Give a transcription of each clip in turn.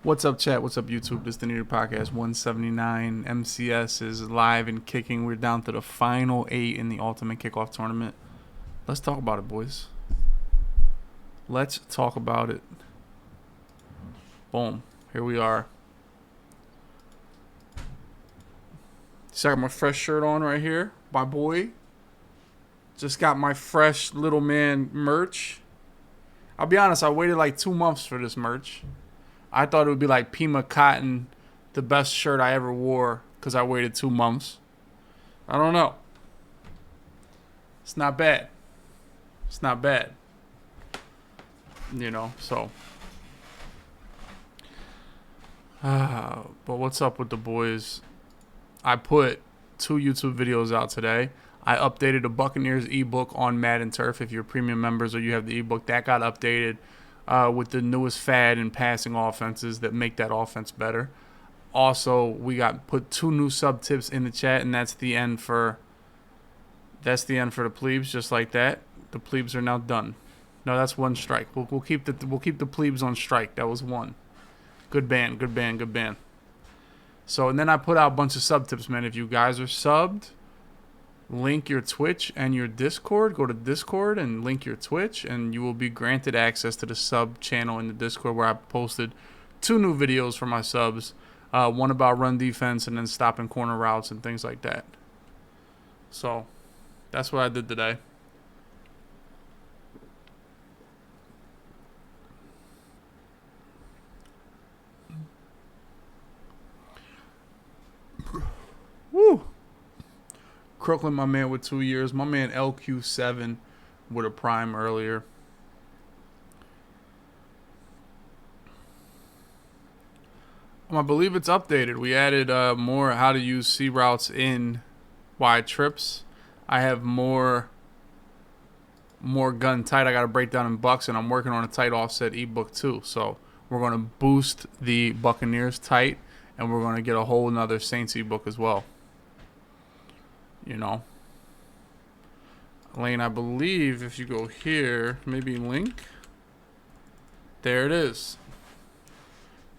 What's up, chat? What's up, YouTube? This is the Needed Podcast 179. MCS is live and kicking. We're down to the final 8 in the Ultimate Kickoff tournament. Let's talk about it, boys. Let's talk about it. Boom. Here we are. So I got my fresh shirt on right here. My boy. Just got my fresh little man merch. I'll be honest, I waited like 2 months for this merch. I thought it would be like Pima Cotton, the best shirt I ever wore, because I waited 2 months. I don't know. It's not bad. It's not bad. You know, so. But what's up with the boys? I put 2 YouTube videos out today. I updated the Buccaneers ebook on Madden Turf. If you're premium members or you have the ebook, that got updated with the newest fad in passing offenses that make that offense better. Also, we got put 2 new sub tips in the chat, and that's the end for the plebes. Just like that, the plebes are now done. No, that's 1 strike. We'll keep the plebes on strike. That was 1. Good band, good band, good band. So, and then I put out a bunch of sub tips, man. If you guys are subbed, link your Twitch and your Discord. Go to Discord and link your Twitch, and you will be granted access to the sub channel in the Discord, where I posted 2 new videos for my subs. One about run defense and then stopping corner routes and things like that. So, that's what I did today. Woo! Crooklyn, my man, with 2 years. My man LQ7 with a prime earlier. I believe it's updated. We added more how to use C routes in wide trips. I have more gun tight. I got to break down in bucks, and I'm working on a tight offset ebook too. So we're going to boost the Buccaneers tight, and we're going to get a whole nother Saints ebook as well. You know, Lane, I believe if you go here, maybe link. There it is.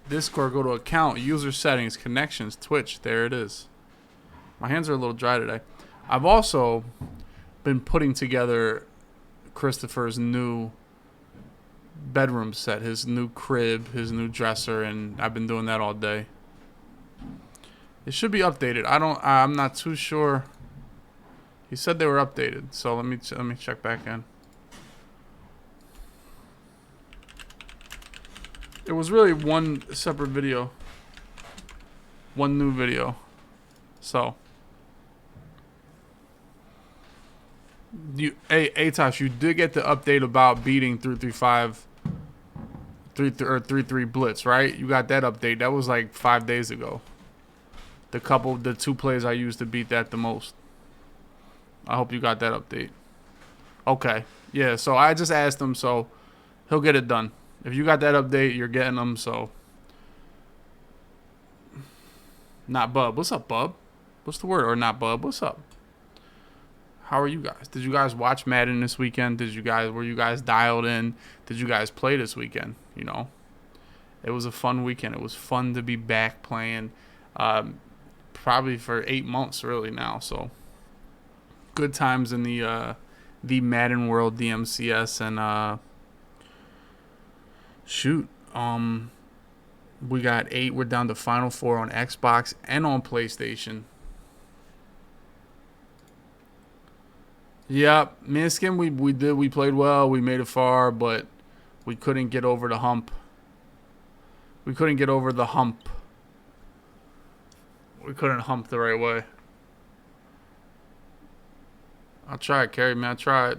Discord, go to account, user settings, connections, Twitch. There it is. My hands are a little dry today. I've also been putting together Christopher's new bedroom set, his new crib, his new dresser, and I've been doing that all day. It should be updated. I'm not too sure. He said they were updated, so let me check back in. It was really 1 separate video, 1 new video. So, Atosh, you did get the update about beating 335, 3-3 blitz, right? You got that update. That was like 5 days ago. The 2 plays I used to beat that the most. I hope you got that update. Okay. Yeah, so I just asked him, so he'll get it done. If you got that update, you're getting them, so. Not Bub. What's up, Bub? What's the word? Or not Bub. What's up? How are you guys? Did you guys watch Madden this weekend? Were you guys dialed in? Did you guys play this weekend? You know? It was a fun weekend. It was fun to be back playing. Probably for 8 months, really, now, so. Good times in the Madden world, the MCS, and shoot, we got 8. We're down to Final 4 on Xbox and on PlayStation. Yep, Minskin, we played well. We made it far, but we couldn't get over the hump. We couldn't get over the hump. We couldn't hump the right way. I tried, Kerry, man. I tried.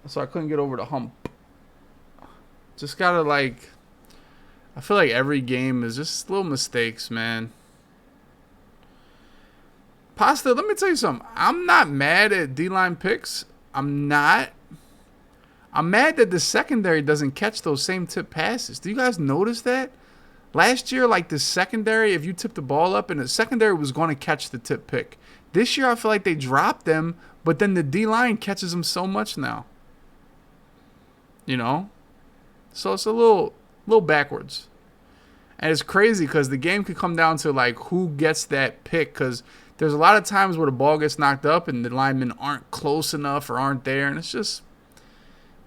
So I couldn't get over the hump. Just gotta, like, I feel like every game is just little mistakes, man. Pasta, let me tell you something. I'm not mad at D-line picks. I'm not. I'm mad that the secondary doesn't catch those same tip passes. Do you guys notice that? Last year, like, the secondary, if you tipped the ball up, and the secondary was going to catch the tip pick. This year, I feel like they dropped them, but then the D-line catches them so much now. You know? So it's a little a little backwards. And it's crazy because the game could come down to like who gets that pick, because there's a lot of times where the ball gets knocked up and the linemen aren't close enough or aren't there, and it's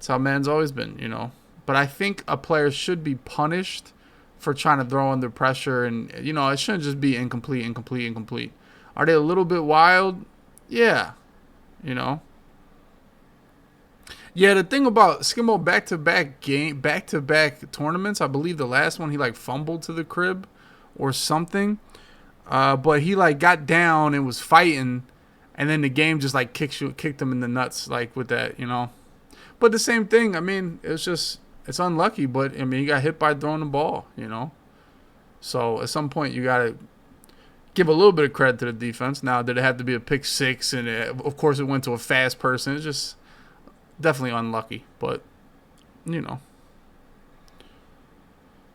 how Madden's always been, you know. But I think a player should be punished for trying to throw under pressure, and you know, it shouldn't just be incomplete. Are they a little bit wild? Yeah, you know. Yeah, the thing about Skimbo back-to-back tournaments, I believe the last one he like fumbled to the crib or something. But he like got down and was fighting, and then the game just like kicked him in the nuts like with that, you know. But the same thing, I mean, it's unlucky, but I mean, you got hit by throwing the ball, you know. So at some point you gotta give a little bit of credit to the defense. Now, did it have to be a pick six? And of course it went to a fast person. It's just definitely unlucky, but you know.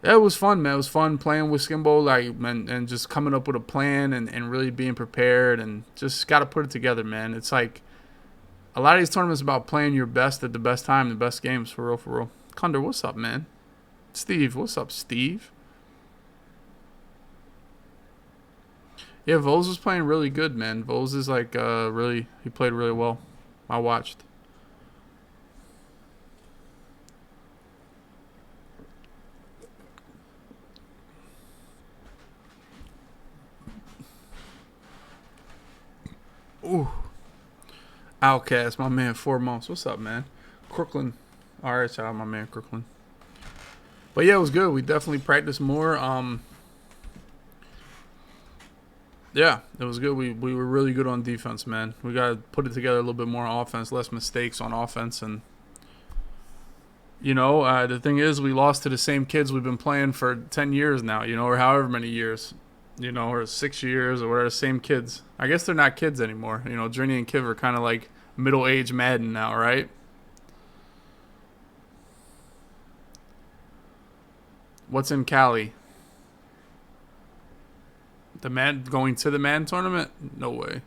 It was fun, man. It was fun playing with Skimbo, like, and just coming up with a plan and really being prepared, and just got to put it together, man. It's like a lot of these tournaments about playing your best at the best time, the best games, for real, for real. Kunder, what's up, man? Steve, what's up, Steve? Yeah, Vos was playing really good, man. Vos is like he played really well. I watched. Ooh. Outcast, my man, 4 months. What's up, man? Crooklyn. All right, shout out my man, Crooklyn. But yeah, it was good. We definitely practiced more. Yeah, it was good. We were really good on defense, man. We got to put it together a little bit more on offense, less mistakes on offense. And, you know, the thing is, we lost to the same kids we've been playing for 10 years now, you know, or however many years. You know, or 6 years or whatever, same kids. I guess they're not kids anymore. You know, Journey and Kiv are kind of like middle-aged Madden now, right? What's in Cali? Going to the Madden tournament? No way.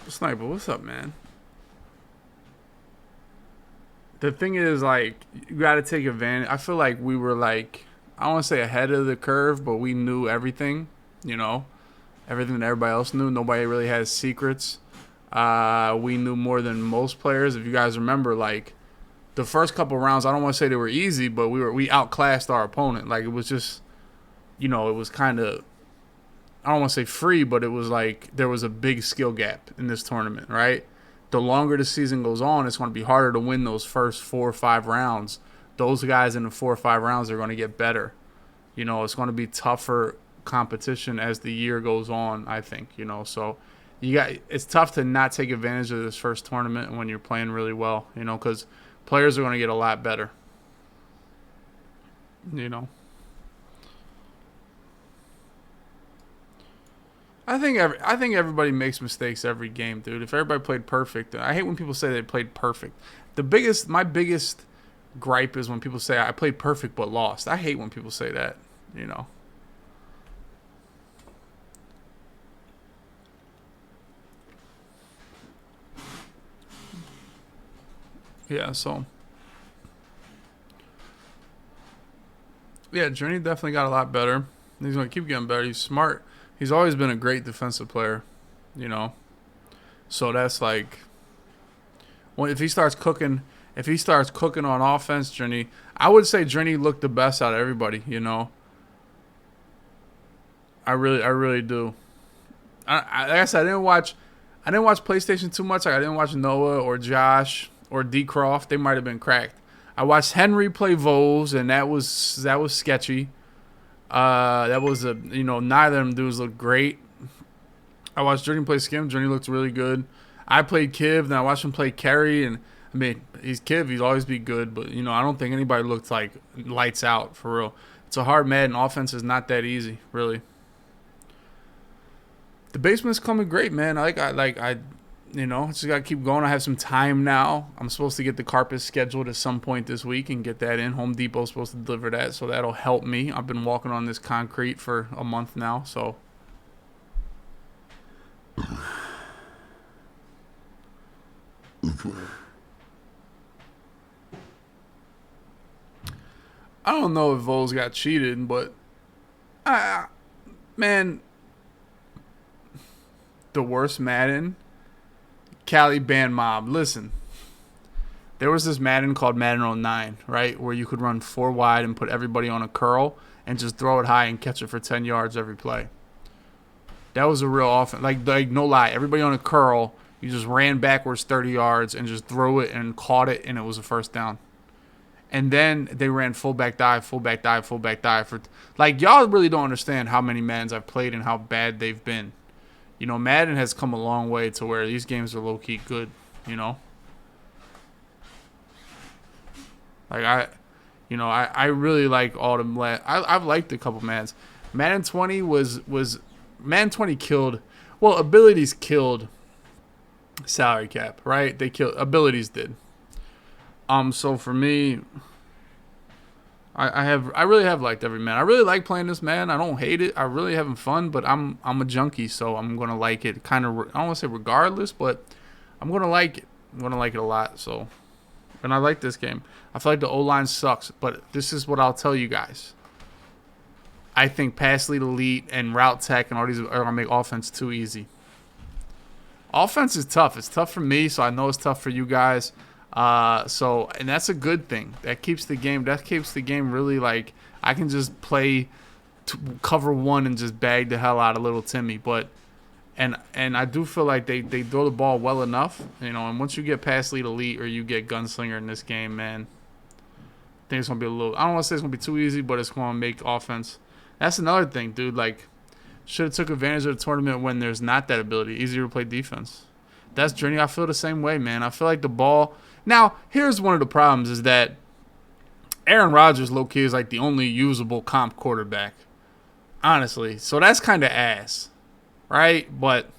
Sniper, what's up, man? The thing is, like, you got to take advantage. I feel like we were, like, I don't want to say ahead of the curve, but we knew everything, you know, everything that everybody else knew. Nobody really has secrets. We knew more than most players. If you guys remember, like, the first couple rounds, I don't want to say they were easy, but we outclassed our opponent. Like, it was just, you know, it was kind of, I don't want to say free, but it was like there was a big skill gap in this tournament, right? The longer the season goes on, it's going to be harder to win those first 4 or 5 rounds. Those guys in the 4 or 5 rounds are going to get better. You know, it's going to be tougher competition as the year goes on, I think, you know. So it's tough to not take advantage of this first tournament when you're playing really well, you know, because players are going to get a lot better, you know. I think everybody makes mistakes every game, dude. If everybody played perfect, I hate when people say they played perfect. My biggest gripe is when people say I played perfect but lost. I hate when people say that, you know. Yeah, so yeah, Journey definitely got a lot better. He's gonna keep getting better. He's smart. He's always been a great defensive player, you know. So that's like, well, if he starts cooking on offense, Journey, I would say Journey looked the best out of everybody, you know. I really do. Like I said, I didn't watch PlayStation too much. Like, I didn't watch Noah or Josh or D Croft. They might have been cracked. I watched Henry play Voles, and that was sketchy. That was neither of them dudes looked great. I watched Journey play Skim. Journey looked really good. I played Kiv, and I watched him play Kerry, and I mean, he's Kiv. He's always be good, but you know, I don't think anybody looked like lights out for real. It's a hard Madden. Offense is not that easy, really. The basement's coming great, man. I just gotta keep going. I have some time now. I'm supposed to get the carpet scheduled at some point this week and get that in. Home Depot's supposed to deliver that, so that'll help me. I've been walking on this concrete for a month now, so I don't know if Vols got cheated, but man, the worst Madden, Cali Band Mob. Listen, there was this Madden called Madden '09, right, where you could run 4 wide and put everybody on a curl and just throw it high and catch it for 10 yards every play. That was a real offense. Like no lie, everybody on a curl, you just ran backwards 30 yards and just threw it and caught it, and it was a first down. And then they ran fullback dive, fullback dive, fullback dive. Like, y'all really don't understand how many Maddens I've played and how bad they've been. You know, Madden has come a long way to where these games are low-key good, you know? Like, I really like all them. I've liked a couple Maddens. Madden 20 was Madden 20 killed. Well, abilities killed salary cap, right? They killed abilities did. So for me, I really have liked every man. I really like playing this man. I don't hate it. I really having fun, but I'm a junkie, so I'm gonna like it. Kind of, I don't want to say regardless, but I'm gonna like it. I'm gonna like it a lot. So, and I like this game. I feel like the O-line sucks, but this is what I'll tell you guys. I think pass lead elite and route tech and all these are gonna make offense too easy. Offense is tough. It's tough for me, so I know it's tough for you guys. And that's a good thing. That keeps the game really, like, I can just play cover one and just bag the hell out of little Timmy. But and I do feel like they throw the ball well enough, you know. And once you get past lead elite or you get gunslinger in this game, man, I think it's gonna be I don't want to say it's gonna be too easy, but it's gonna make offense. That's another thing, dude. Like, should have took advantage of the tournament when there's not that ability. Easier to play defense. That's Journey. I feel the same way, man. I feel like the ball. Now, here's one of the problems is that Aaron Rodgers, low-key, is like the only usable comp quarterback. Honestly. So that's kind of ass. Right? But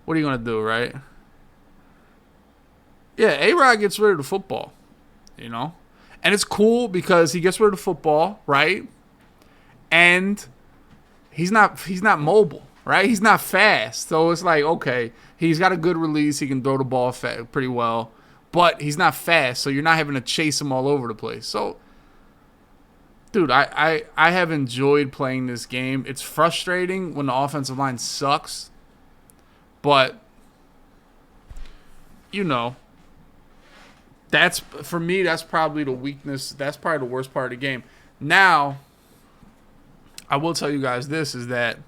what are you going to do, right? Yeah, A-Rod gets rid of the football. You know? And it's cool because he gets rid of the football, right? And he's not mobile, right? He's not fast. So it's like, okay, he's got a good release. He can throw the ball pretty well. But he's not fast, so you're not having to chase him all over the place. So, dude, I have enjoyed playing this game. It's frustrating when the offensive line sucks. But, you know, for me, that's probably the weakness. That's probably the worst part of the game. Now, I will tell you guys this, is that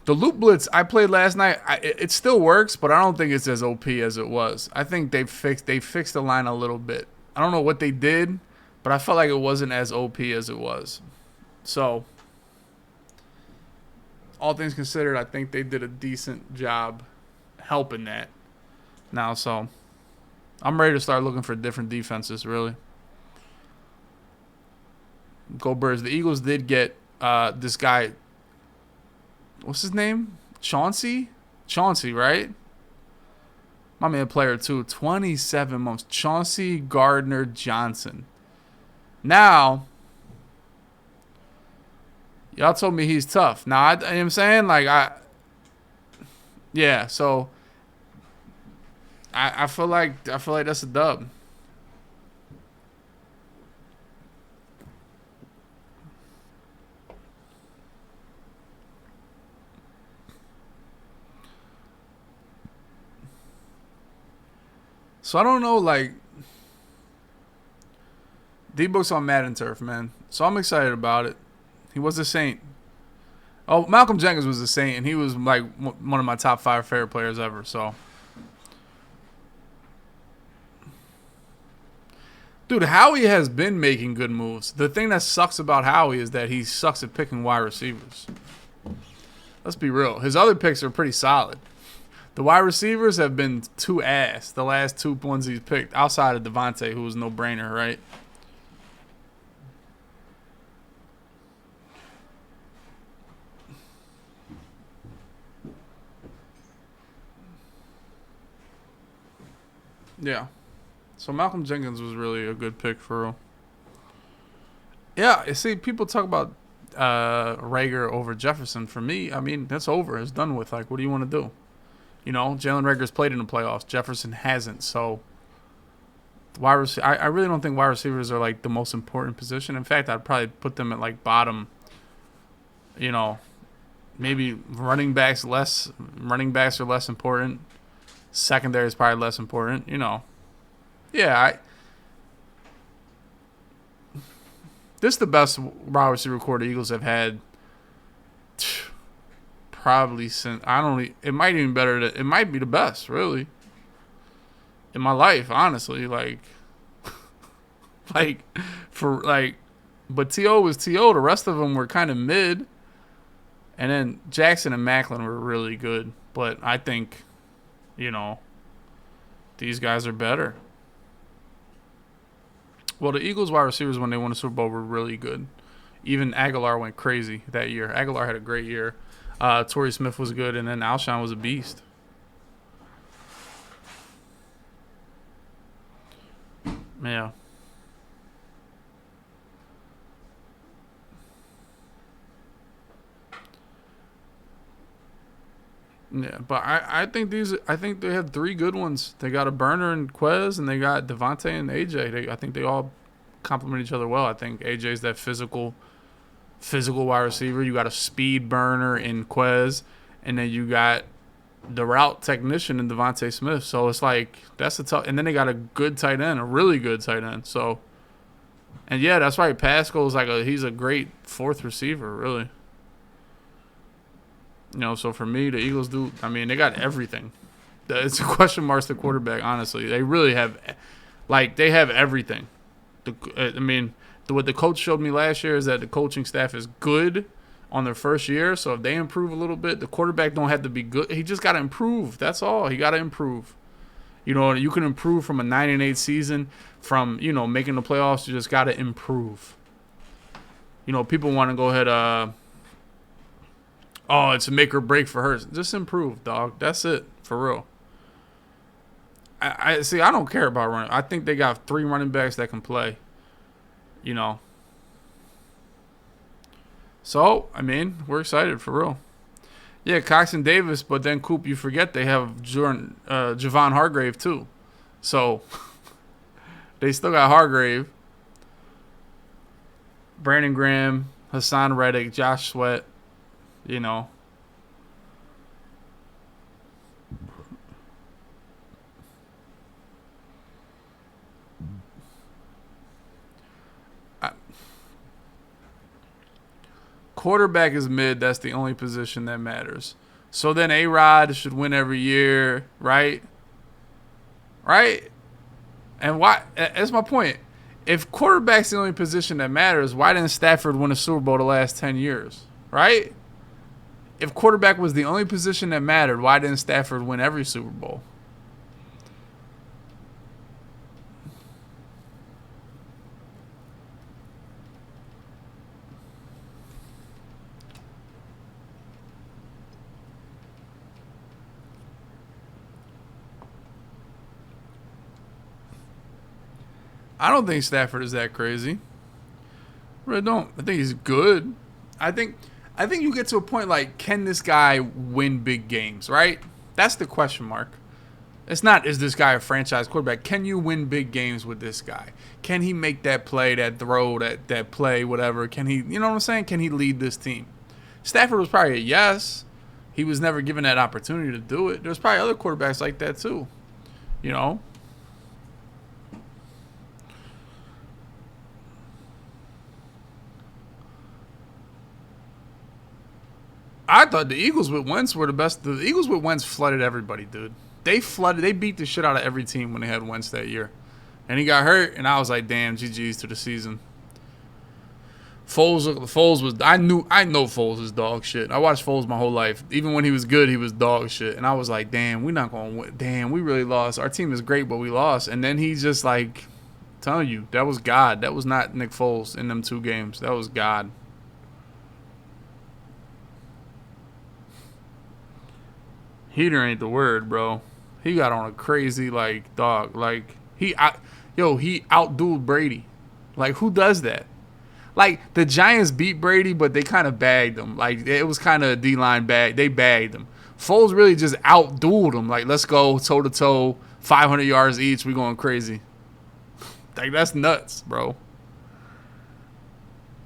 the loop blitz I played last night, it still works, but I don't think it's as OP as it was. I think they fixed the line a little bit. I don't know what they did, but I felt like it wasn't as OP as it was. So, all things considered, I think they did a decent job helping that. Now, so I'm ready to start looking for different defenses, really. Go Birds. The Eagles did get this guy. What's his name? Chauncey, right? My man, player 2, 27 months. Chauncey Gardner Johnson. Now, y'all told me he's tough. Now, you know what I'm saying? Like, yeah, so I feel like that's a dub. So I don't know, like, D-Book's on Madden Turf, man. So I'm excited about it. He was a saint. Oh, Malcolm Jenkins was a saint, and he was, like, one of my top 5 favorite players ever, so. Dude, Howie has been making good moves. The thing that sucks about Howie is that he sucks at picking wide receivers. Let's be real. His other picks are pretty solid. The wide receivers have been too ass the last 2 ones he's picked, outside of Devontae, who was no-brainer, right? Yeah. So Malcolm Jenkins was really a good pick for real. Yeah, you see, people talk about Rager over Jefferson. For me, I mean, that's over. It's done with. Like, what do you want to do? You know, Jalen Rager's played in the playoffs. Jefferson hasn't. So, I really don't think wide receivers are like the most important position. In fact, I'd probably put them at like bottom. You know, maybe running backs less. Running backs are less important. Secondary is probably less important. You know, yeah. This is the best wide receiver core the Eagles have had. Probably since it might even better. It might be the best, really, in my life. Honestly, like for like, but To was To. The rest of them were kind of mid, and then Jackson and Macklin were really good. But I think, you know, these guys are better. Well, the Eagles wide receivers when they won the Super Bowl were really good. Even Aguilar went crazy that year. Aguilar had a great year. Torrey Smith was good, and then Alshon was a beast. Yeah. Yeah, but I think they have three good ones. They got a burner and Quez, and they got Devontae and AJ. I think they all complement each other well. I think AJ's that physical wide receiver. You got a speed burner in Quez, and then you got the route technician in Devontae Smith. So it's like that's a tough. And then they got a good tight end, a really good tight end. So, and yeah, that's right. Pascal's he's a great fourth receiver, really. You know, so for me, the Eagles they got everything. It's a question marks the quarterback, honestly. They really have, they have everything. What the coach showed me last year is that the coaching staff is good on their first year. So if they improve a little bit, the quarterback don't have to be good. He just got to improve. That's all. He got to improve. You know, you can improve from a 9-8 season from, you know, making the playoffs. You just got to improve. You know, people want to go ahead, it's a make or break for her. Just improve, dog. That's it, for real. I see. I don't care about running. I think they got 3 running backs that can play. You know. So we're excited for real. Yeah, Cox and Davis, but then Coop, you forget they have Javon Hargrave too. So they still got Hargrave, Brandon Graham, Hassan Reddick, Josh Sweat. You know. Quarterback is mid. That's the only position that matters. So then A-Rod should win every year, right? Right? And why? That's my point. If quarterback's the only position that matters, why didn't Stafford win a Super Bowl the last 10 years? Right? If quarterback was the only position that mattered, why didn't Stafford win every Super Bowl? I don't think Stafford is that crazy. I really don't. I think he's good. I think you get to a point like, can this guy win big games, right? That's the question mark. It's not, is this guy a franchise quarterback? Can you win big games with this guy? Can he make that play, that throw, that play, whatever? Can he, you know what I'm saying? Can he lead this team? Stafford was probably a yes. He was never given that opportunity to do it. There's probably other quarterbacks like that too. You know? I thought the Eagles with Wentz were the best. The Eagles with Wentz flooded everybody, dude. They beat the shit out of every team when they had Wentz that year. And he got hurt, and I was like, damn, GG's to the season. Foles was, I know Foles is dog shit. I watched Foles my whole life. Even when he was good, he was dog shit. And I was like, damn, we're not going to win. Damn, we really lost. Our team is great, but we lost. And then he's just like, telling you, that was God. That was not Nick Foles in them 2 games. That was God. Heater ain't the word, bro. He got on a crazy, dog. He outdueled Brady. Like, who does that? Like, the Giants beat Brady, but they kind of bagged him. Like, it was kind of a D-line bag. They bagged him. Foles really just outdueled him. Like, let's go toe to toe, 500 yards each. We going crazy. Like, that's nuts, bro.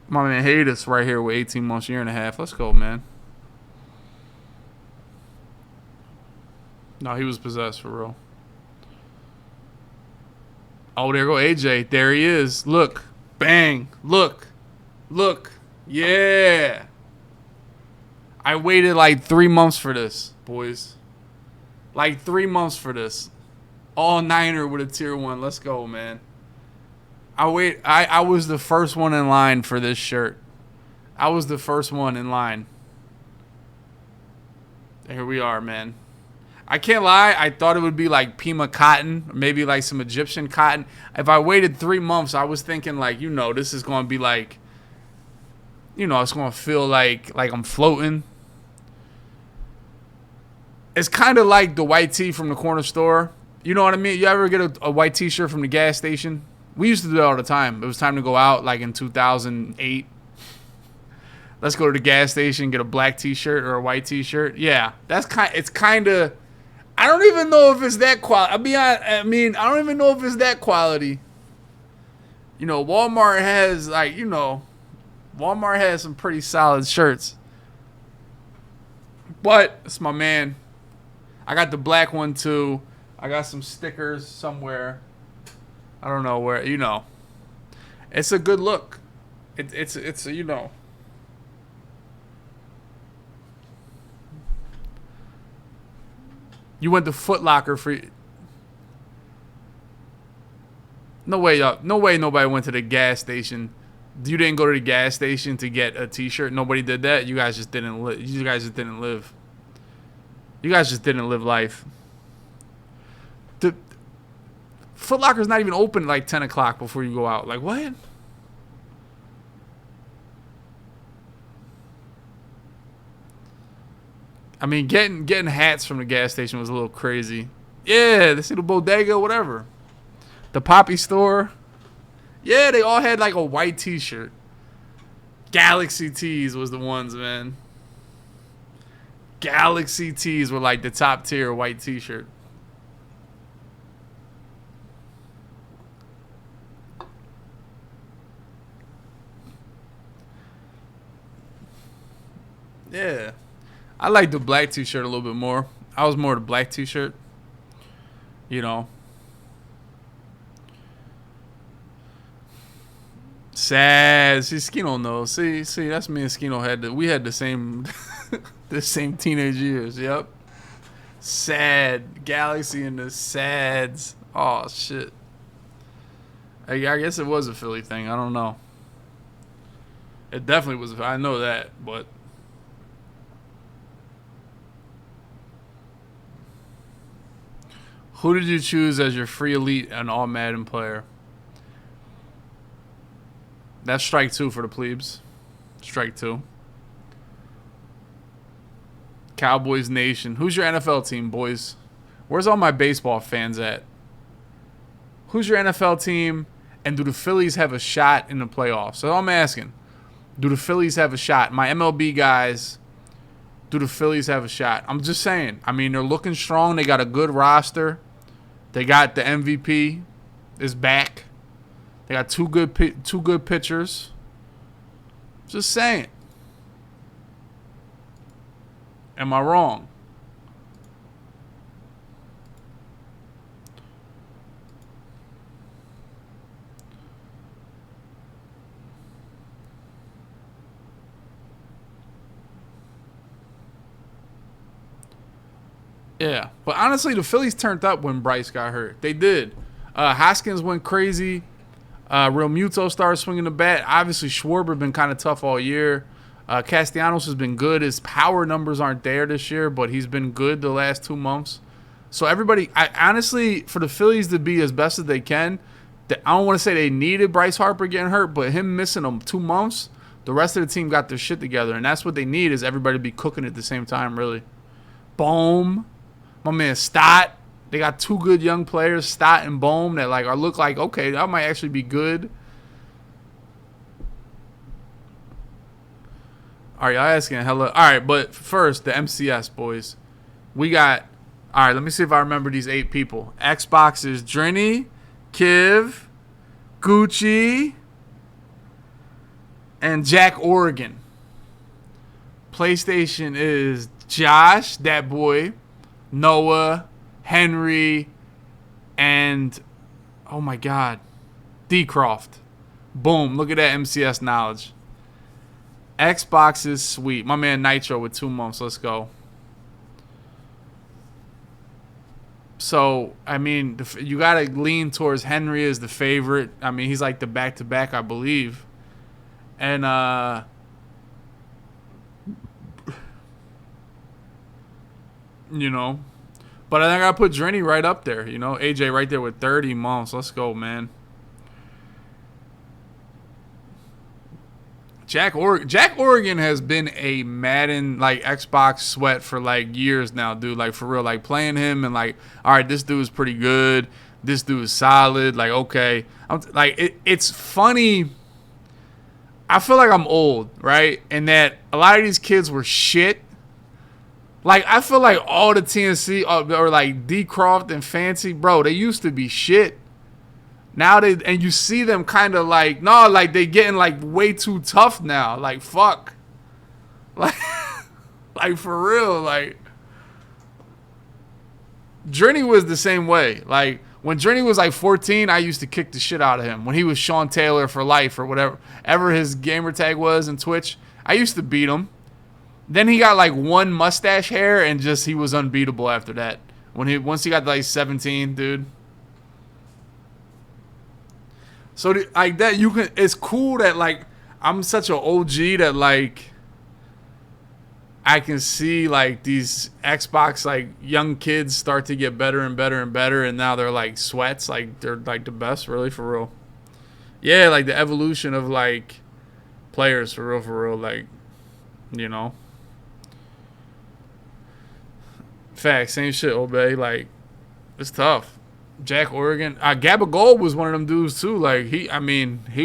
My man Hayes right here with 18 months, year and a half. Let's go, man. No, he was possessed for real. Oh, there go AJ. There he is. Look. Bang. Look. Look. Yeah. I waited like 3 months for this, boys. Like 3 months for this. All Niner with a tier 1. Let's go, man. I was the first one in line for this shirt. I was the first one in line. Here we are, man. I can't lie. I thought it would be like Pima cotton, maybe like some Egyptian cotton. If I waited 3 months, I was thinking like, this is going to be like, it's going to feel like I'm floating. It's kind of like the white tee from the corner store. You know what I mean? You ever get a white t-shirt from the gas station? We used to do that all the time. It was time to go out like in 2008. Let's go to the gas station, get a black t-shirt or a white t-shirt. Yeah, it's kind of, I don't even know if it's that quality. I mean, I don't even know if it's that quality. Walmart has Walmart has some pretty solid shirts. But it's my man. I got the black one too. I got some stickers somewhere. I don't know where. It's a good look. It's You went to Foot Locker for. No way, no way nobody went to the gas station. You didn't go to the gas station to get a t-shirt. Nobody did that. You guys just didn't live. You guys just didn't live. You guys just didn't live life. The Foot Locker's not even open at like 10 o'clock before you go out. Like, what? I mean, getting hats from the gas station was a little crazy. Yeah, they see the bodega, whatever. The Poppy store. Yeah, they all had like a white t-shirt. Galaxy tees was the ones, man. Galaxy tees were like the top tier white t-shirt. Yeah. I like the black t-shirt a little bit more. I was more the black t-shirt. Sad. See, Skino knows. See, that's me and Skino we had the same the same teenage years. Yep. Sad. Galaxy and the sads. Oh shit. I guess it was a Philly thing. I don't know. It definitely was. I know that, but who did you choose as your free elite and all Madden player? That's strike 2 for the plebes. Strike 2. Cowboys Nation. Who's your NFL team, boys? Where's all my baseball fans at? Who's your NFL team? And do the Phillies have a shot in the playoffs? So I'm asking. Do the Phillies have a shot? My MLB guys, do the Phillies have a shot? I'm just saying. I mean, they're looking strong. They got a good roster. They got the MVP is back. They got two good pitchers. Just saying. Am I wrong? Yeah, but honestly, the Phillies turned up when Bryce got hurt. They did. Hoskins went crazy. Real Muto started swinging the bat. Obviously, Schwarber been kind of tough all year. Castellanos has been good. His power numbers aren't there this year, but he's been good the last 2 months. So everybody, honestly, for the Phillies to be as best as they can, I don't want to say they needed Bryce Harper getting hurt, but him missing them 2 months, the rest of the team got their shit together, and that's what they need is everybody to be cooking at the same time, really. Bohm, my man Stott. They got 2 good young players, Stott and Bohm, that look like, okay, that might actually be good. All right, y'all asking hello. All right, but first, the MCS, boys. We got. All right, let me see if I remember these 8 people. Xbox is Drini, Kiv, Gucci, and Jack Oregon. PlayStation is Josh, that boy, Noah, Henry, and oh my God, D Croft. Boom, look at that MCS knowledge. Xbox is sweet. My man Nitro with 2 months. Let's go. So, I mean, you got to lean towards Henry as the favorite. I mean, he's like the back-to-back, I believe. And, you know. But I think I put Drenny right up there. You know, AJ right there with 30 months. Let's go, man. Jack Oregon has been a Madden, like, Xbox sweat for, like, years now, dude. Like, for real. Like, playing him and, like, all right, this dude is pretty good. This dude is solid. Like, okay. It's funny. I feel like I'm old, right? And that a lot of these kids were shit. Like, I feel like all the TNC or like D Croft and Fancy, bro, they used to be shit. Now and you see them kind of like, no, like they getting like way too tough now. Like, fuck. Like for real, like Drenny was the same way. Like when Drenny was like 14, I used to kick the shit out of him. When he was Sean Taylor for life or whatever his gamer tag was in Twitch, I used to beat him. Then he got like one mustache hair and just he was unbeatable after that. Once he got to like 17, dude. So like that, it's cool that like I'm such an OG that like I can see like these Xbox like young kids start to get better and better and better, and now they're like sweats, like they're like the best, really, for real. Yeah, like the evolution of like players, for real, like, you know. Facts, same shit, Obey. Like, it's tough. Jack Oregon, Gabba Gold was one of them dudes too. Like he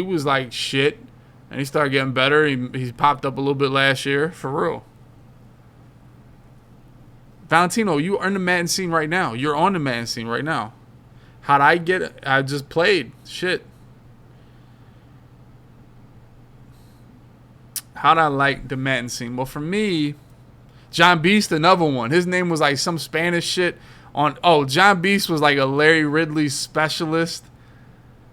was like shit, and he started getting better. He popped up a little bit last year, for real. Valentino, you are in the Madden scene right now. You're on the Madden scene right now. How'd I get it? I just played. Shit. How'd I like the Madden scene? Well, for me, John Beast, another one. His name was like some Spanish shit. John Beast was like a Larry Ridley specialist,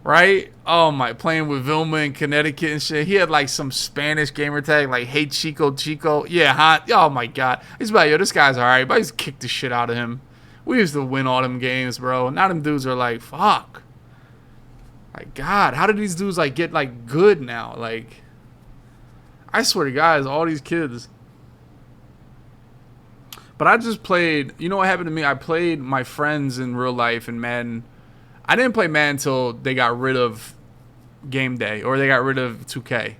right? Oh my, playing with Vilma in Connecticut and shit. He had like some Spanish gamer tag, like "Hey Chico." Yeah, hot. Oh my God. He's like, yo, this guy's alright, but I just kicked the shit out of him. We used to win all them games, bro. Now them dudes are like, fuck. Like, God, how did these dudes like get like good now? Like, I swear to God, all these kids. But I just played, you know what happened to me? I played my friends in real life in Madden. I didn't play Madden until they got rid of Game Day or they got rid of 2K.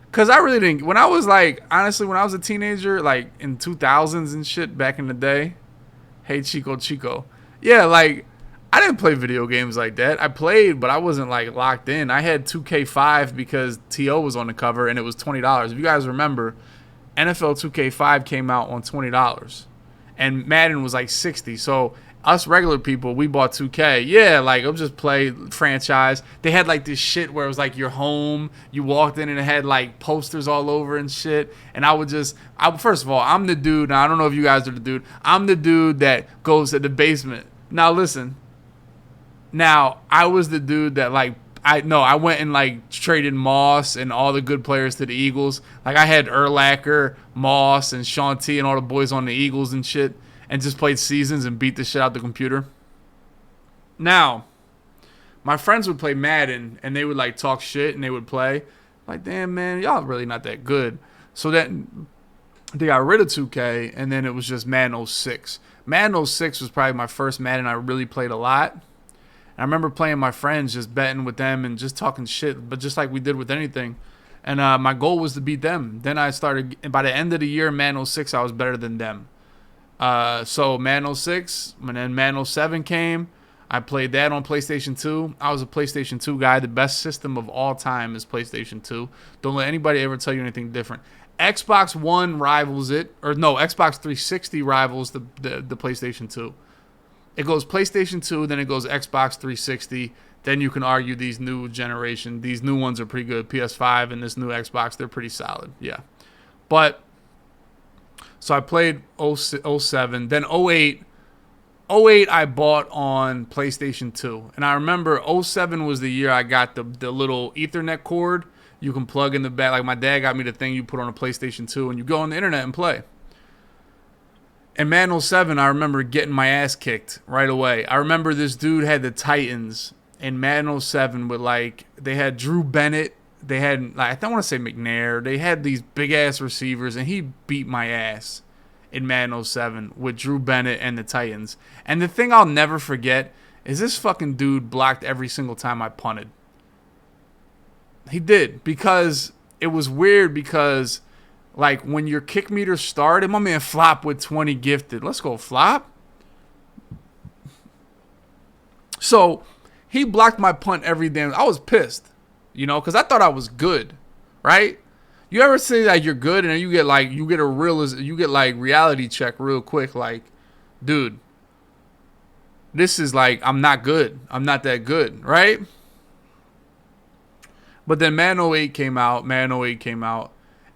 Because I really didn't, when I was like, honestly, when I was a teenager, like in 2000s and shit back in the day, hey Chico. Yeah, like, I didn't play video games like that. I played, but I wasn't like locked in. I had 2K5 because T.O. was on the cover and it was $20. If you guys remember, NFL 2K5 came out on $20 and Madden was like $60. So us regular people, we bought 2K. Yeah, like I'll just play franchise. They had like this shit where it was like your home. You walked in and it had like posters all over and shit. And first of all, I'm the dude. Now I don't know if you guys are the dude. I'm the dude that goes to the basement. Now listen. Now I was the dude that like I went and like traded Moss and all the good players to the Eagles. Like I had Urlacher, Moss, and Sean T and all the boys on the Eagles and shit, and just played seasons and beat the shit out the computer. Now, my friends would play Madden and they would like talk shit and they would play. Like, damn man, y'all really not that good. So then they got rid of 2K and then it was just Madden 06. Madden 06 was probably my first Madden I really played a lot. I remember playing my friends, just betting with them and just talking shit, but just like we did with anything. And my goal was to beat them. Then I started, by the end of the year, Madden 06, I was better than them. So Madden 06, and then Madden 07 came. I played that on PlayStation 2. I was a PlayStation 2 guy. The best system of all time is PlayStation 2. Don't let anybody ever tell you anything different. Xbox One rivals it, or no, Xbox 360 rivals the PlayStation 2. It goes PlayStation 2, then it goes Xbox 360. Then you can argue these new generation, these new ones are pretty good. PS5 and this new Xbox, they're pretty solid. Yeah. But, so I played 07. Then 08. 08 I bought on PlayStation 2. And I remember 07 was the year I got the little Ethernet cord you can plug in the back. Like my dad got me the thing you put on a PlayStation 2 and you go on the internet and play. And Madden 07, I remember getting my ass kicked right away. I remember this dude had the Titans in Madden 07 with like, they had Drew Bennett. They had, like, I don't want to say McNair. They had these big ass receivers and he beat my ass in Madden 07 with Drew Bennett and the Titans. And the thing I'll never forget is this fucking dude blocked every single time I punted. He did, because it was weird because, like, when your kick meter started, my man Flop with 20 gifted. Let's go, Flop. So, he blocked my punt every damn... I was pissed, you know, because I thought I was good, right? You ever say, like, you're good, and then you get, like, reality check real quick, like, dude, this is, like, I'm not good. I'm not that good, right? But then Madden 08 came out,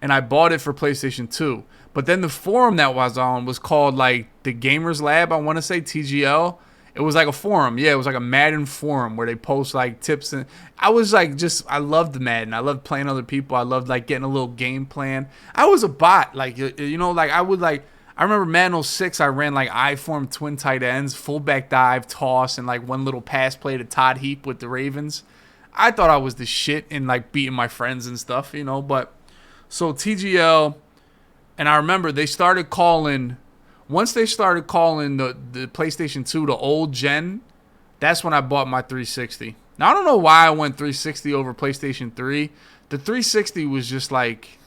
and I bought it for PlayStation 2. But then the forum that was on was called, like, the Gamers Lab, I want to say, TGL. It was like a forum. Yeah, it was like a Madden forum where they post, like, tips. And I was, like, I loved Madden. I loved playing other people. I loved, like, getting a little game plan. I was a bot. Like, you know, like, I remember Madden 06, I ran, like, I-form twin tight ends, fullback dive, toss, and, like, one little pass play to Todd Heap with the Ravens. I thought I was the shit in, like, beating my friends and stuff, you know. But so TGL, and I remember they started calling, once they started calling the PlayStation 2 the old gen, that's when I bought my 360. Now, I don't know why I went 360 over PlayStation 3. The 360 was just like,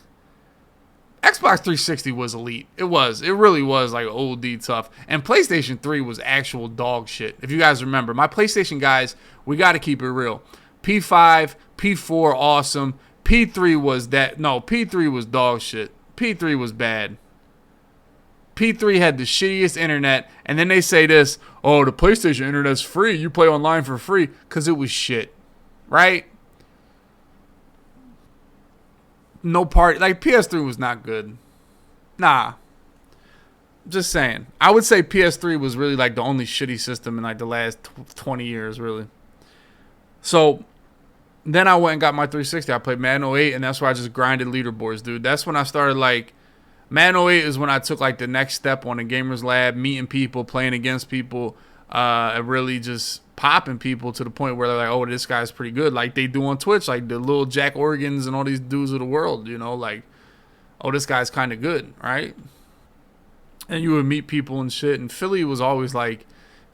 Xbox 360 was elite. It really was, like, OD tough. And PlayStation 3 was actual dog shit. If you guys remember, my PlayStation guys, we got to keep it real. P5, P4, awesome. P3 was dog shit. P3 was bad. P3 had the shittiest internet, and then they say this, oh, the PlayStation internet's free. You play online for free, because it was shit, right? No part, like, PS3 was not good. Nah. Just saying. I would say PS3 was really, like, the only shitty system in, like, the last 20 years, really. So then I went and got my 360. I played Madden 08, and that's where I just grinded leaderboards, dude. That's when I started, like, Madden 08 is when I took, like, the next step on the Gamers Lab, meeting people, playing against people, and really just popping people to the point where they're like, oh, this guy's pretty good, like they do on Twitch, like the little Jack Organs and all these dudes of the world, you know, like, oh, this guy's kind of good, right? And you would meet people and shit, and Philly was always like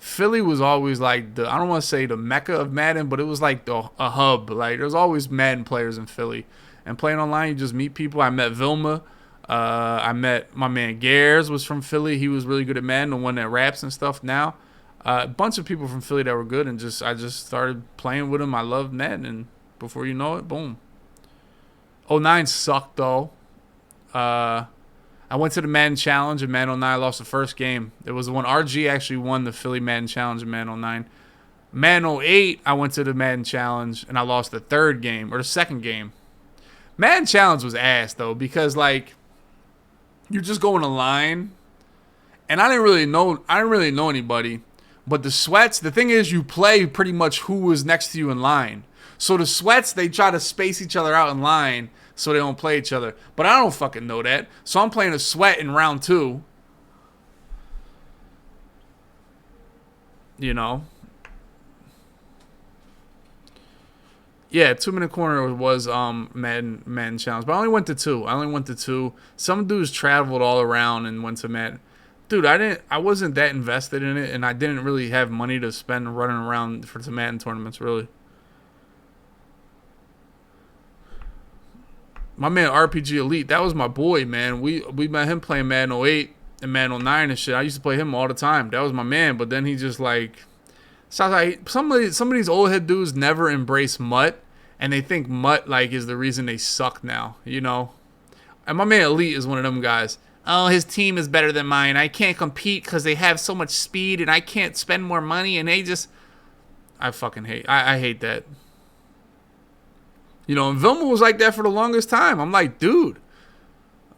the, I don't want to say the mecca of Madden, but it was like a hub. Like, there's always Madden players in Philly. And playing online, you just meet people. I met Vilma. I met my man Gares was from Philly. He was really good at Madden, the one that raps and stuff now. A bunch of people from Philly that were good, and I just started playing with them. I loved Madden, and before you know it, boom. 09 sucked, though. I went to the Madden Challenge in Madden 09. I lost the first game. It was the one RG actually won the Philly Madden Challenge in Madden 09. Madden 08, I went to the Madden Challenge, and I lost the third game, or the second game. Madden Challenge was ass, though, because, like, you're just going to line, and I didn't really know anybody. But the sweats, the thing is, you play pretty much who was next to you in line. So the sweats, they try to space each other out in line so they don't play each other. But I don't fucking know that. So I'm playing a sweat in round 2. You know? Yeah, 2 Minute Corner was Madden Challenge. But I only went to 2. Some dudes traveled all around and went to Madden. Dude, I wasn't that invested in it, and I didn't really have money to spend running around for some Madden tournaments, really. My man RPG Elite, that was my boy, man. We met him playing Madden 08 and Madden 09 and shit. I used to play him all the time. That was my man, but then he just, like, sounds like some of these old head dudes never embrace MUT, and they think MUT, like, is the reason they suck now, you know? And my man Elite is one of them guys. Oh, his team is better than mine. I can't compete because they have so much speed and I can't spend more money and they just... I fucking hate... I hate that. You know, and Vilma was like that for the longest time. I'm like, dude,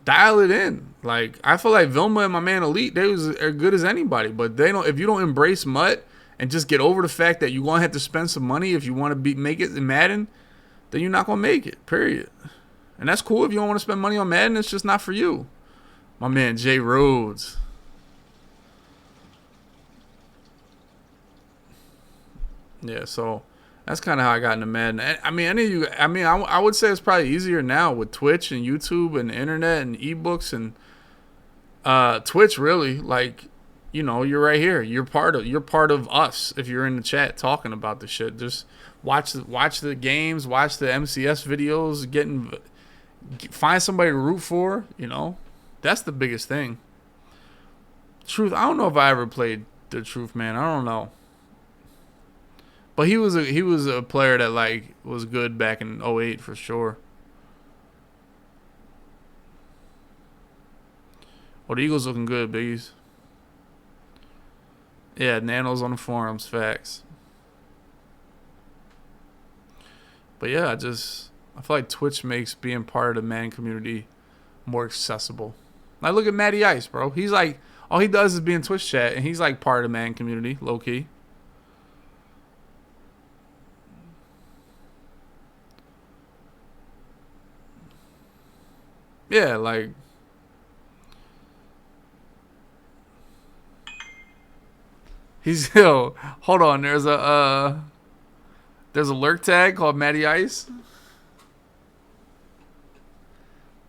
dial it in. Like, I feel like Vilma and my man Elite, they was as good as anybody. But they don't... If you don't embrace Mutt and just get over the fact that you're going to have to spend some money if you want to make it in Madden, then you're not going to make it, period. And that's cool if you don't want to spend money on Madden. It's just not for you. My man Jay Rhodes. Yeah, so that's kind of how I got into Madden. I mean, any of you, I would say it's probably easier now with Twitch and YouTube and the internet and ebooks and Twitch. Really, like, you know, you're right here. You're part of us if you're in the chat talking about the shit. Just watch the games, watch the MCS videos, find somebody to root for. You know, that's the biggest thing. Truth, I don't know if I ever played the Truth, man. I don't know. But he was a player that like was good back in '08 for sure. Well, the Eagles looking good, biggies. Yeah, Nano's on the forums, facts. But yeah, I feel like Twitch makes being part of the man community more accessible. Like, look at Matty Ice, bro. He's like, all he does is be in Twitch chat, and he's like part of the man community, low key. Yeah, like, yo, hold on, there's a lurk tag called Matty Ice.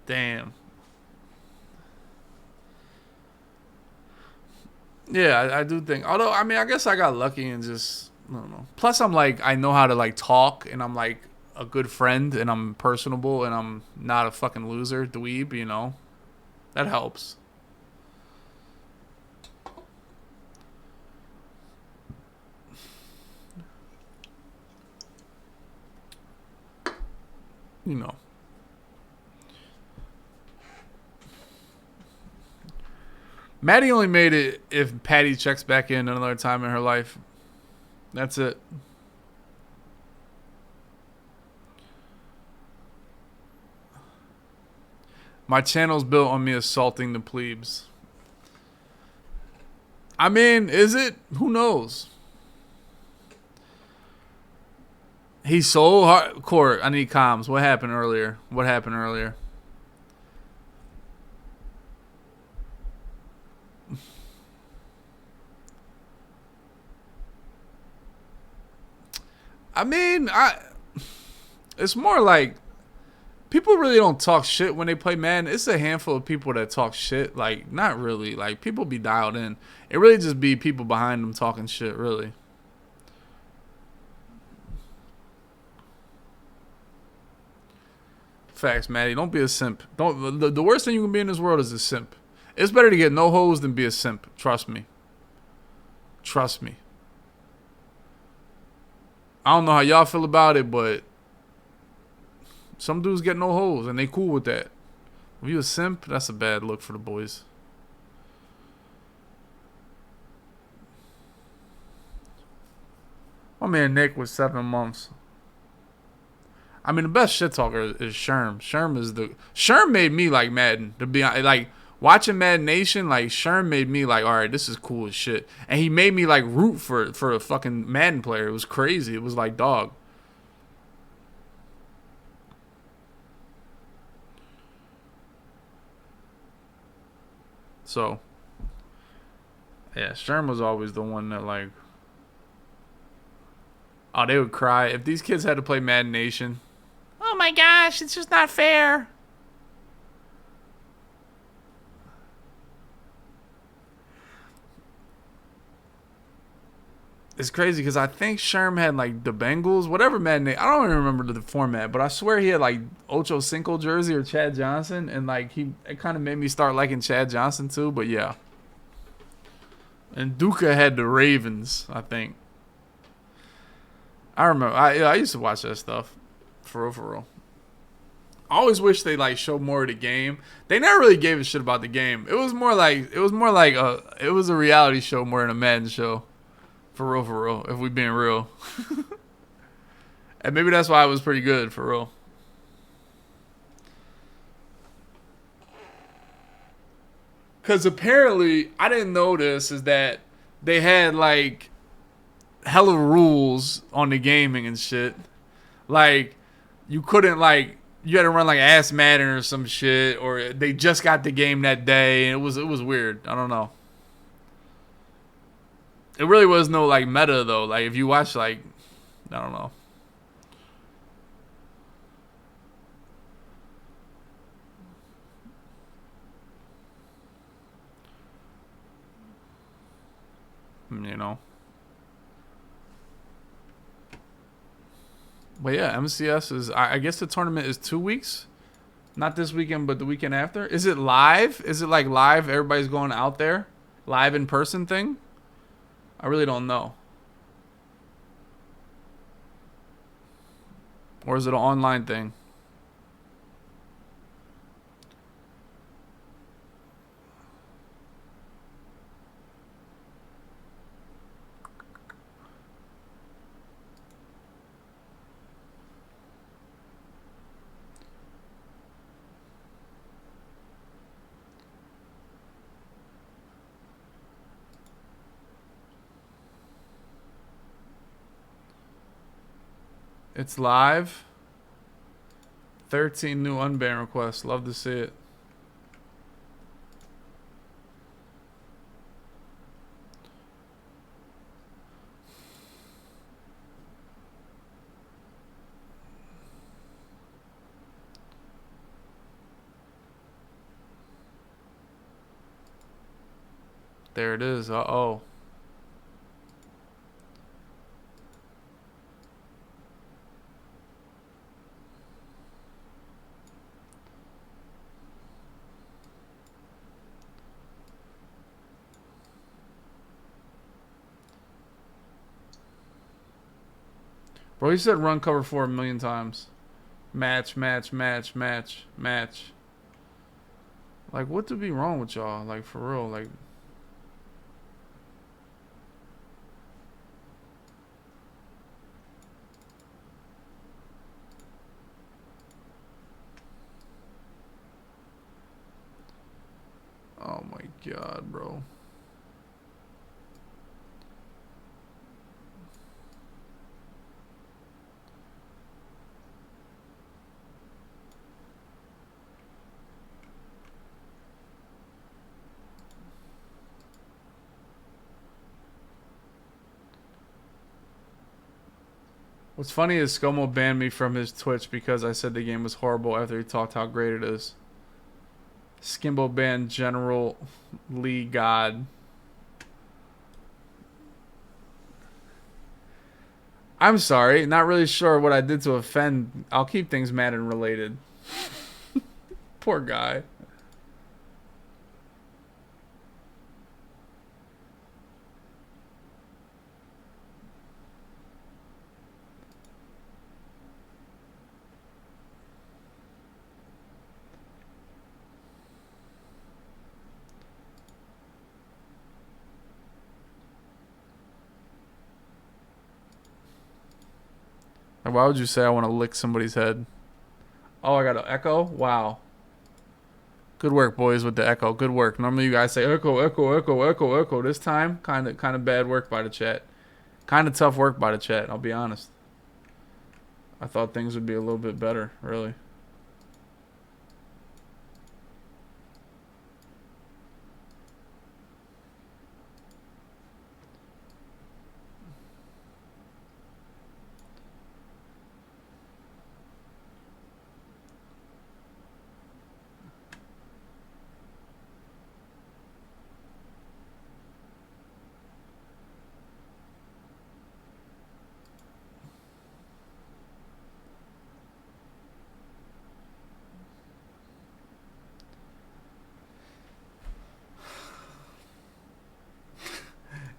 Damn. Yeah, I do think. Although, I mean, I guess I got lucky and just, I don't know. Plus, I'm like, I know how to like talk, and I'm like a good friend, and I'm personable, and I'm not a fucking loser, dweeb. You know, that helps. You know. Maddie only made it if Patty checks back in another time in her life. That's it. My channel's built on me assaulting the plebes. I mean, is it? Who knows? He's so hardcore. I need comms. What happened earlier? I mean, it's more like people really don't talk shit when they play Madden. It's a handful of people that talk shit. Like, not really. Like, people be dialed in. It really just be people behind them talking shit, really. Facts, Maddie. Don't be a simp. The worst thing you can be in this world is a simp. It's better to get no hoes than be a simp. Trust me. Trust me. I don't know how y'all feel about it, but some dudes get no hoes, and they cool with that. If you a simp, that's a bad look for the boys. My man Nick was 7 months. I mean, the best shit talker is Sherm. Sherm made me like Madden. To be like watching Madden Nation, like Sherm made me like, all right, this is cool as shit. And he made me like root for a fucking Madden player. It was crazy. It was like, dog. So, yeah, Sherm was always the one that like, oh, they would cry if these kids had to play Madden Nation. Oh my gosh, it's just not fair. It's crazy because I think Sherm had like the Bengals, whatever Madden. I don't even remember the format, but I swear he had like Ocho Cinco jersey or Chad Johnson, and like it kind of made me start liking Chad Johnson too. But yeah, and Duca had the Ravens, I think. I remember. I used to watch that stuff, for real. I always wish they like showed more of the game. They never really gave a shit about the game. It was a reality show more than a Madden show. For real, for real. If we being real, and maybe that's why it was pretty good for real. Because apparently, I didn't know this, is that they had like hella rules on the gaming and shit. Like, you couldn't like, you had to run like Ass Madden or some shit, or they just got the game that day, and it was weird. I don't know. It really was no like meta though. Like if you watch like, I don't know. You know. But yeah, MCS is. I guess the tournament is 2 weeks. Not this weekend, but the weekend after. Is it live? Is it like live? Everybody's going out there, live in person thing. I really don't know. Or is it an online thing? It's live. 13 new unban requests. Love to see it. There it is. Uh-oh. Bro, he said run cover 4 a million times. Match, match, match, match, match. Like, what to be wrong with y'all? Like, for real. Like, oh my god, bro. What's funny is ScoMo banned me from his Twitch because I said the game was horrible after he talked how great it is. Skimbo banned General Lee God. I'm sorry, not really sure what I did to offend. I'll keep things Madden related. Poor guy. Why would you say I want to lick somebody's head? Oh, I got an echo? Wow. Good work, boys, with the echo. Good work. Normally you guys say echo, echo, echo, echo, echo. This time, kind of bad work by the chat. Kind of tough work by the chat, I'll be honest. I thought things would be a little bit better, really.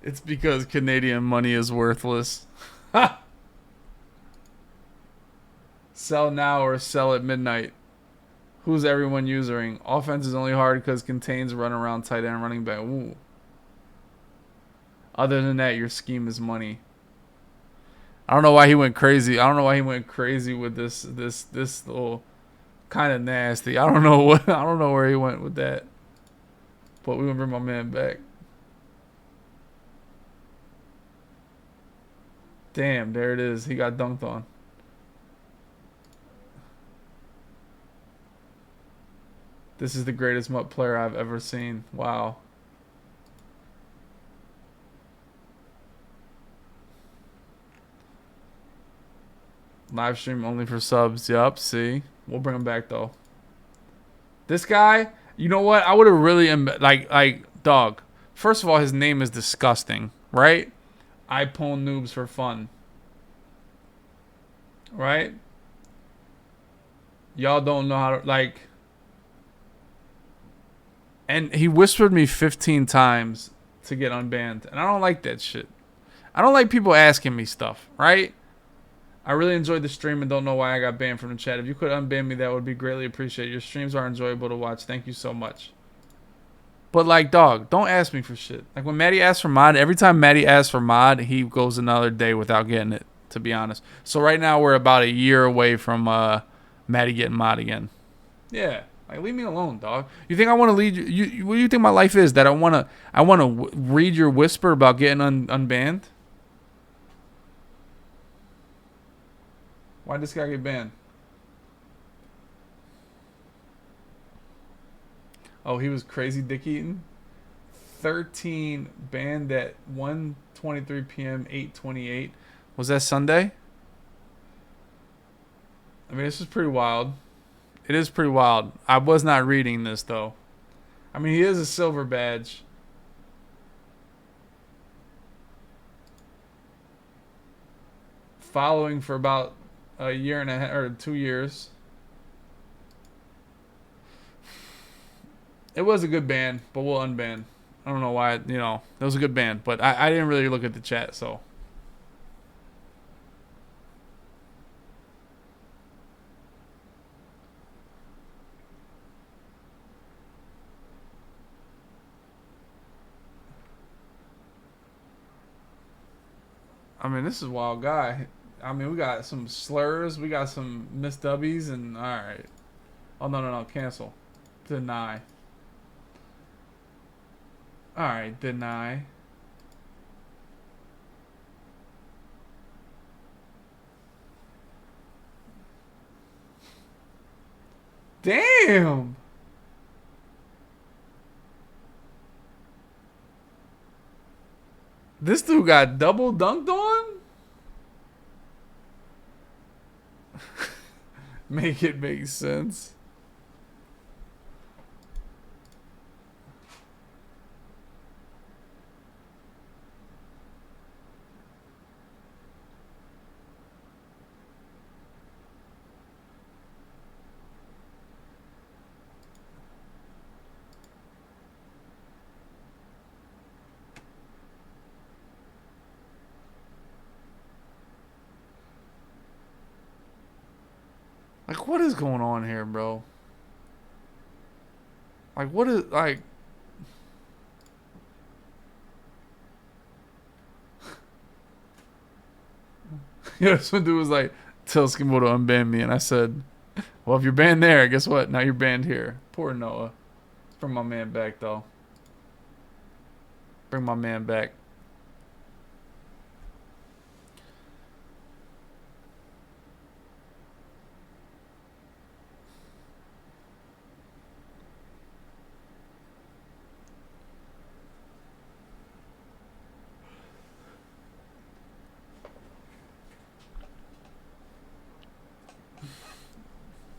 It's because Canadian money is worthless. Sell now or sell at midnight. Who's everyone using? Offense is only hard because contains run around tight end running back. Ooh. Other than that, your scheme is money. I don't know why he went crazy. I don't know why he went crazy with this little kind of nasty. I don't know what. I don't know where he went with that. But we're gonna bring my man back. Damn, there it is. He got dunked on. This is the greatest MUT player I've ever seen. Wow. Live stream only for subs. Yup, see. We'll bring him back, though. This guy, you know what? I would have really, dog. First of all, his name is disgusting, right? iPhone noobs for fun. Right? Y'all don't know how to, like... And he whispered me 15 times to get unbanned. And I don't like that shit. I don't like people asking me stuff, right? I really enjoyed the stream and don't know why I got banned from the chat. If you could unban me, that would be greatly appreciated. Your streams are enjoyable to watch. Thank you so much. But, like, dog, don't ask me for shit. Like, when Maddie asks for mod, every time Maddie asks for mod, he goes another day without getting it, to be honest. So right now we're about a year away from Maddie getting mod again. Yeah. Like, leave me alone, dog. You think I want to lead you? What do you think my life is? That I want to read your whisper about getting unbanned? Why'd this guy get banned? Oh, he was crazy dick eating? 13 banned at 1:23 p.m. 8:28. Was that Sunday? I mean, this is pretty wild. It is pretty wild. I was not reading this, though. I mean, he is a silver badge. Following for about a year and a half, or 2 years. It was a good ban, but we'll unban. I don't know why, it was a good ban, but I didn't really look at the chat, so. I mean, this is a wild guy. I mean, we got some slurs, we got some Miss W's, and alright. Oh, no, cancel. Deny. Alright, deny. Damn! This dude got double dunked on? Make it make sense. Like, what is going on here, bro? Like, what is, like... Yeah, some dude was like, tell Skimbo to unban me. And I said, well, if you're banned there, guess what? Now you're banned here. Poor Noah. Let's bring my man back, though. Bring my man back.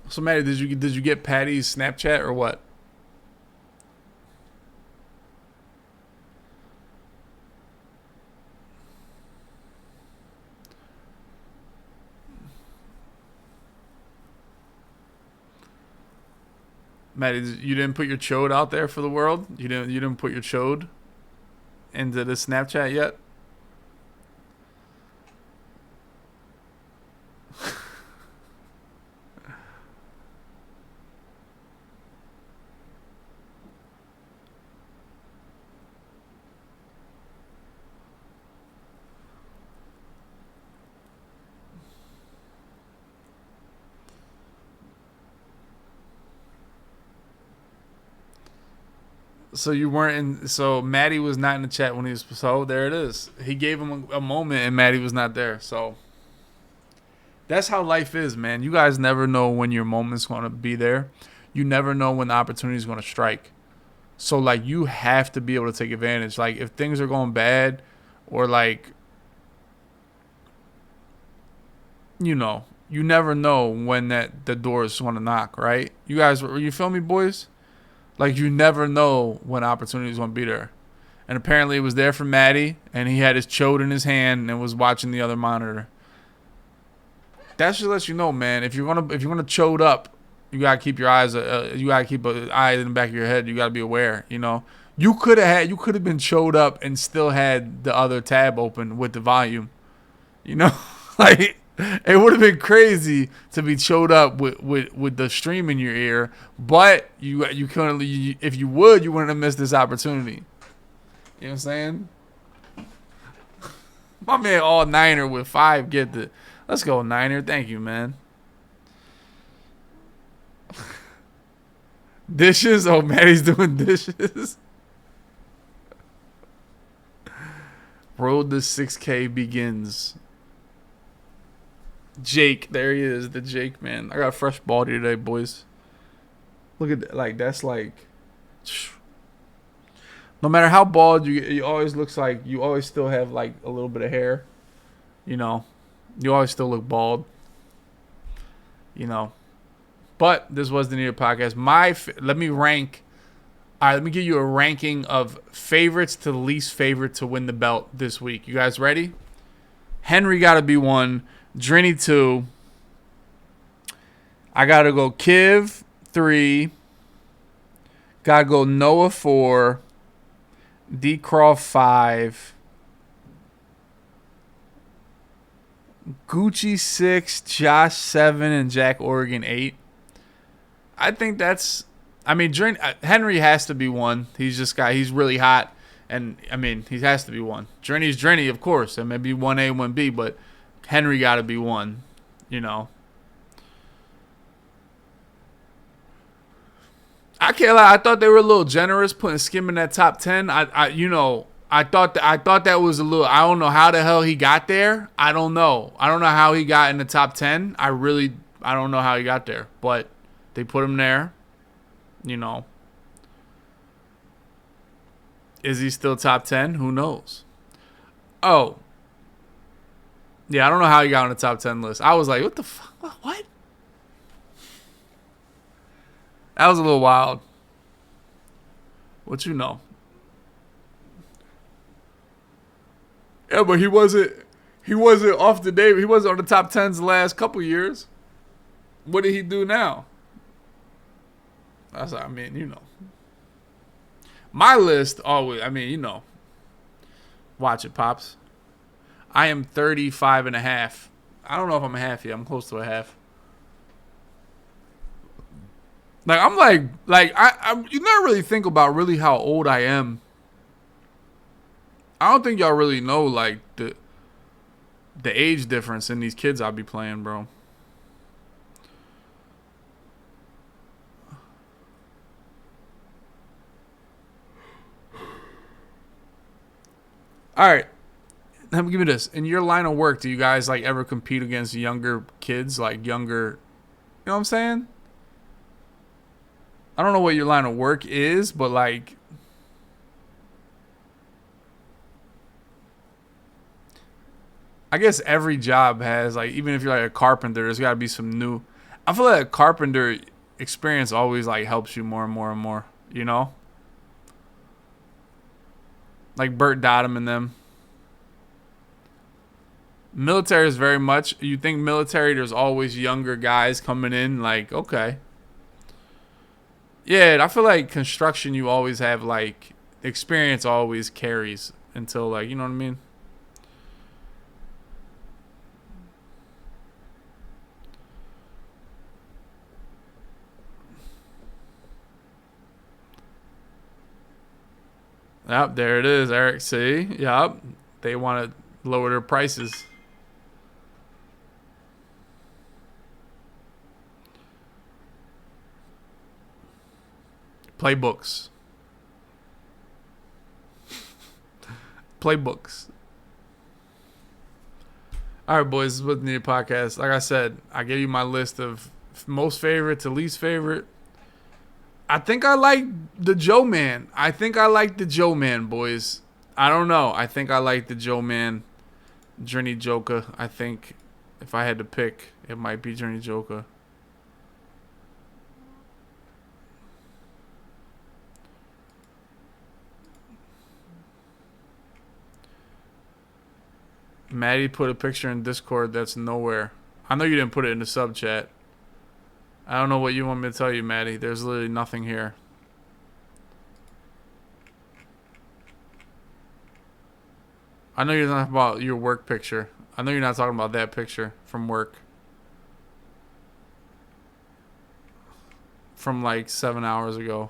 So, Maddie, did you get Patty's Snapchat or what? Maddie, you didn't put your chode out there for the world? You didn't put your chode into the Snapchat yet? So you weren't in. So Maddie was not in the chat when he was. So there it is. He gave him a moment, and Maddie was not there. So that's how life is, man. You guys never know when your moment's gonna be there. You never know when the opportunity is gonna strike. So like you have to be able to take advantage. Like if things are going bad, or like you never know when the door is gonna knock. Right? You feel me, boys? Like you never know when opportunity is gonna be there. And apparently it was there for Maddie, and he had his chode in his hand and was watching the other monitor. That should let you know, man. If you're gonna chode up, you gotta keep your eyes. You gotta keep an eye in the back of your head. You gotta be aware. You could have been chode up and still had the other tab open with the volume. Like it would have been crazy to be chode up with the stream in your ear. But you couldn't. If you wouldn't have missed this opportunity. You know what I'm saying? My man, all Niner with 5 get the. Let's go, Niner. Thank you, man. Dishes? Oh, Maddie's doing dishes. Road to 6K begins. Jake. There he is. The Jake, man. I got a fresh baldy today, boys. Look at that. Like, that's like. No matter how bald you get, it always looks like you always still have, like, a little bit of hair. You always still look bald. But this was the Needed Podcast. Let me rank. All right, let me give you a ranking of favorites to least favorite to win the belt this week. You guys ready? Henry got to be 1. Drenny 2. I got to go Kiv 3. Got to go Noah 4. D-Croft 5. Gucci 6. Josh 7. And Jack Oregon 8. I think that's. I mean, Henry has to be 1. He's really hot, and I mean, he has to be 1. Drenny's Drenny, of course, and maybe 1A, 1B, but Henry got to be 1. I can't lie. I thought they were a little generous skimming that top 10. I thought that was a little. I don't know how the hell he got there. I don't know how he got in the top 10. I don't know how he got there, but they put him there. Is he still top 10? Who knows? Oh. Yeah, I don't know how he got on the top 10 list. I was like, what the fuck? What? That was a little wild. What you know? Yeah, but he wasn't off the day. He wasn't on the top 10s the last couple years. What did he do now? My list always, watch it, Pops. I am 35 and a half. I don't know if I'm a half yet. I'm close to a half. Like, I'm you never really think about really how old I am. I don't think y'all really know, like, the age difference in these kids I'll be playing, bro. All right, let me give me this. In your line of work, do you guys like ever compete against younger kids, like younger? You know what I'm saying? I don't know what your line of work is, but like, I guess every job has like, even if you're like a carpenter, there's got to be some new. I feel like a carpenter experience always like helps you more and more and more. Like Bert Dottom and them. Military is very much. You think military? There's always younger guys coming in. Like, okay, yeah. I feel like construction. You always have like experience. Always carries until like, you know what I mean. Yep, there it is, Eric. See, yep, they want to lower their prices. Playbooks. playbooks. All right, boys, this is What's Needed Podcast. Like I said, I gave you my list of most favorite to least favorite. I think I like the Joe Man. Boys. I don't know. I think I like the Joe Man. Journey Joker. I think if I had to pick, it might be Journey Joker. Maddie put a picture in Discord that's nowhere. I know you didn't put it in the sub chat. I don't know what you want me to tell you, Maddie. There's literally nothing here. I know you're not talking about your work picture. I know you're not talking about that picture from work. From like 7 hours ago.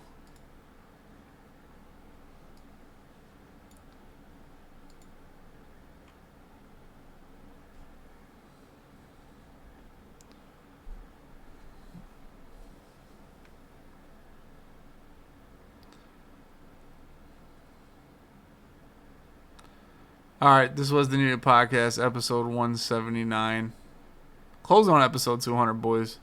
All right, this was the Needed Podcast, episode 179. Closing on episode 200, boys.